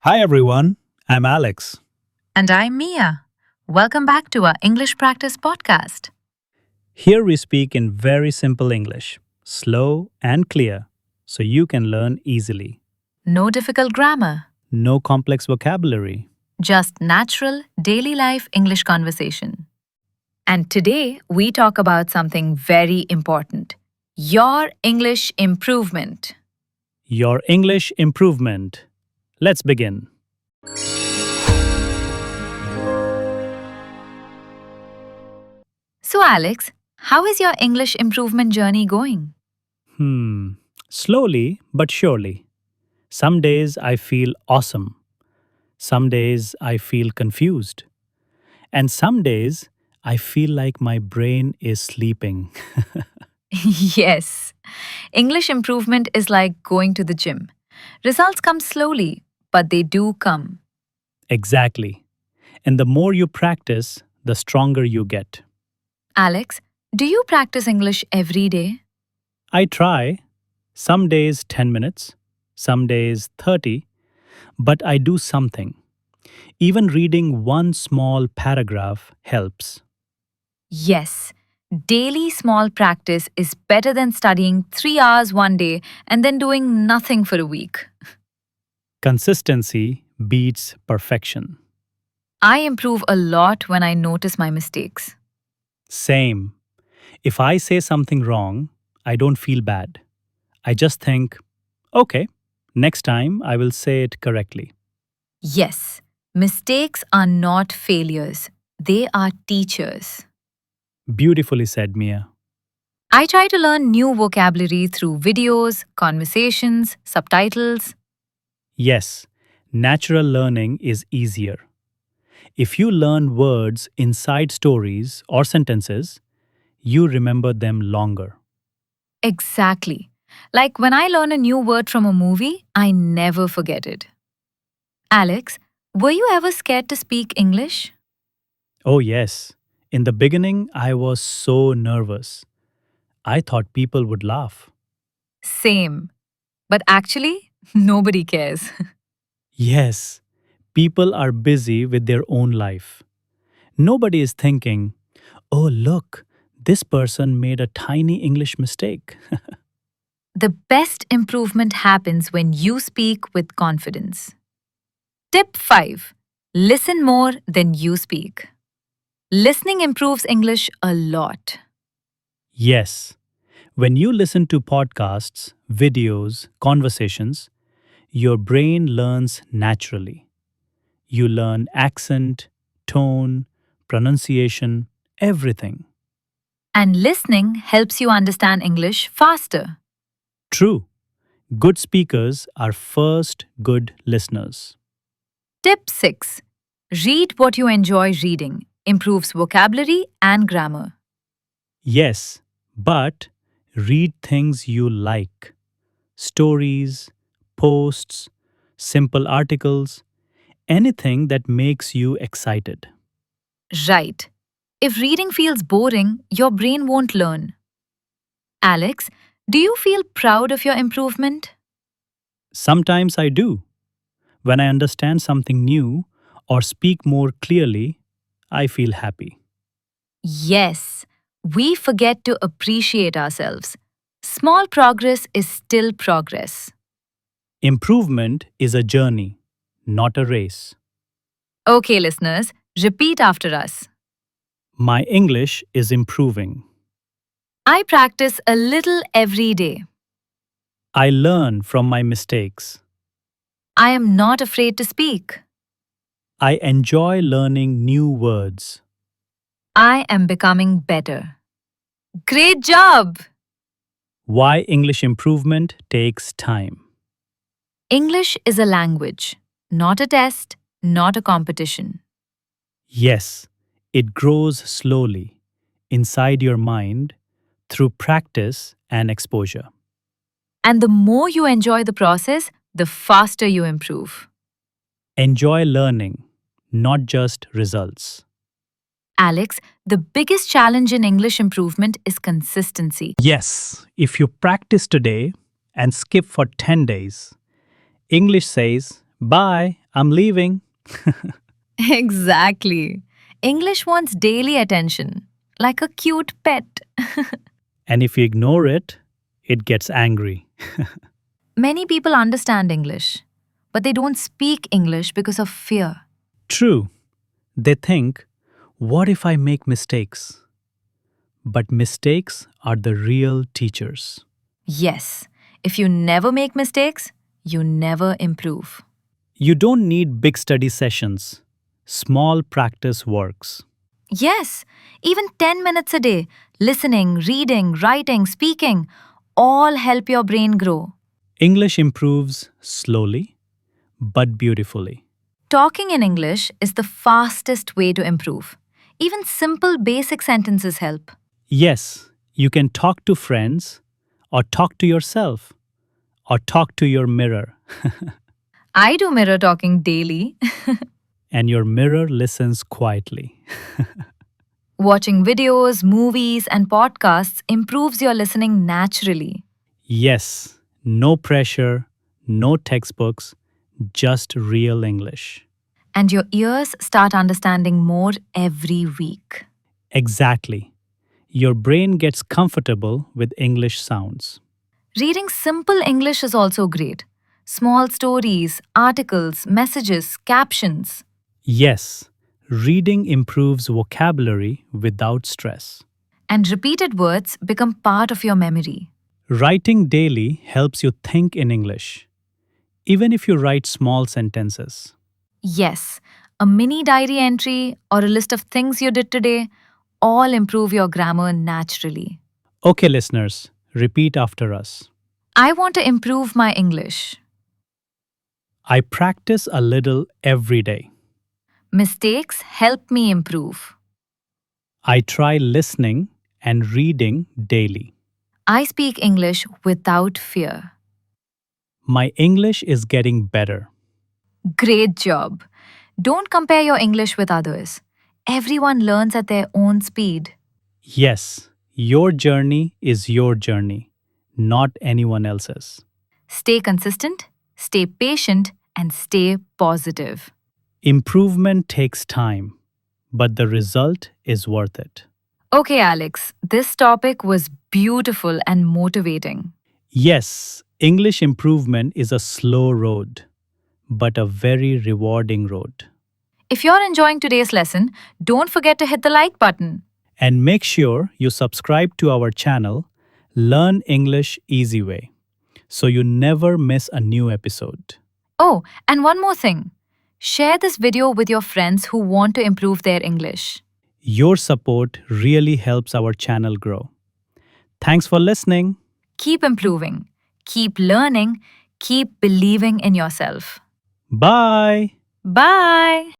Hi everyone, I'm Alex. And I'm Mia. Welcome back to our English Practice Podcast. Here we speak in very simple English, slow and clear, so you can learn easily. No difficult grammar, No complex vocabulary. just natural, daily life English conversation. And today we talk about something very important your English improvement. Your English improvement. Let's begin. So, Alex, how is your English improvement journey going? Slowly but surely. Some days I feel awesome. Some days I feel confused. And some days I feel like my brain is sleeping. Yes, English improvement is like going to the gym. Results come slowly, but they do come. Exactly. And the more you practice, the stronger you get. Alex, do you practice English every day? I try, some days 10 minutes, some days 30, but I do something. Even reading one small paragraph helps. Yes, daily small practice is better than studying 3 hours one day and then doing nothing for a week. Consistency beats perfection. I improve a lot when I notice my mistakes. Same. If I say something wrong, I don't feel bad. I just think, okay, next time I will say it correctly. Yes, mistakes are not failures, they are teachers. Beautifully said, Mia. I try to learn new vocabulary through videos, conversations, subtitles. Yes, natural learning is easier. If you learn words inside stories or sentences, you remember them longer. Exactly. Like when I learn a new word from a movie, I never forget it. Alex, were you ever scared to speak English? Oh, yes. In the beginning, I was so nervous. I thought people would laugh. Same. But actually, nobody cares. Yes, people are busy with their own life. Nobody is thinking, oh, look, this person made a tiny English mistake. The best improvement happens when you speak with confidence. Tip 5. Listen more than you speak. Listening improves English a lot. Yes, when you listen to podcasts, videos, conversations, your brain learns naturally. You learn accent, tone, pronunciation, everything. And listening helps you understand English faster. True, good speakers are first good listeners. Tip 6. Read what you enjoy reading. Improves vocabulary and grammar. Yes, but read things you like stories, posts, simple articles, anything that makes you excited. Right. If reading feels boring, your brain won't learn. Alex, do you feel proud of your improvement? Sometimes I do. When I understand something new or speak more clearly, I feel happy. Yes. We forget to appreciate ourselves. Small progress is still progress. Improvement is a journey, not a race. Okay, listeners, repeat after us. My English is improving. I practice a little every day. I learn from my mistakes. I am not afraid to speak. I enjoy learning new words. I am becoming better. Great job! Why English improvement takes time. English is a language, not a test, not a competition. Yes, it grows slowly inside your mind through practice and exposure. And the more you enjoy the process, the faster you improve. Enjoy learning, not just results. Alex, the biggest challenge in English improvement is consistency. Yes, if you practice today and skip for 10 days, English says, bye, I'm leaving. Exactly. English wants daily attention, like a cute pet. And if you ignore it, it gets angry. Many people understand English, but they don't speak English because of fear. True. They think, what if I make mistakes? But mistakes are the real teachers. Yes, if you never make mistakes, you never improve. You don't need big study sessions. Small practice works. Yes, even 10 minutes a day, listening, reading, writing, speaking, all help your brain grow. English improves slowly but beautifully. Talking in English is the fastest way to improve. Even simple basic sentences help. Yes, you can talk to friends, or talk to yourself, or talk to your mirror, I do mirror talking daily. and your mirror listens quietly. Watching videos, movies, and podcasts improves your listening naturally. Yes, no pressure, no textbooks, just real English. And your ears start understanding more every week. Exactly. Your brain gets comfortable with English sounds. Reading simple English is also great. Small stories, articles, messages, captions. Yes, reading improves vocabulary without stress. And repeated words become part of your memory. Writing daily helps you think in English, even if you write small sentences. Yes, a mini diary entry or a list of things you did today all improve your grammar naturally. Okay, listeners, repeat after us. I want to improve my English. I practice a little every day. Mistakes help me improve. I try listening and reading daily. I speak English without fear. My English is getting better. Great job. Don't compare your English with others. Everyone learns at their own speed. Yes, your journey is your journey, not anyone else's. Stay consistent, stay patient, and stay positive. Improvement takes time, but the result is worth it. Okay, Alex, this topic was beautiful and motivating. Yes, English improvement is a slow road, but a very rewarding road. If you're enjoying today's lesson, don't forget to hit the like button. And make sure you subscribe to our channel, Learn English Easy Way, so you never miss a new episode. Oh, and one more thing. Share this video with your friends who want to improve their English. Your support really helps our channel grow. Thanks for listening. Keep improving, keep learning, keep believing in yourself. Bye. Bye.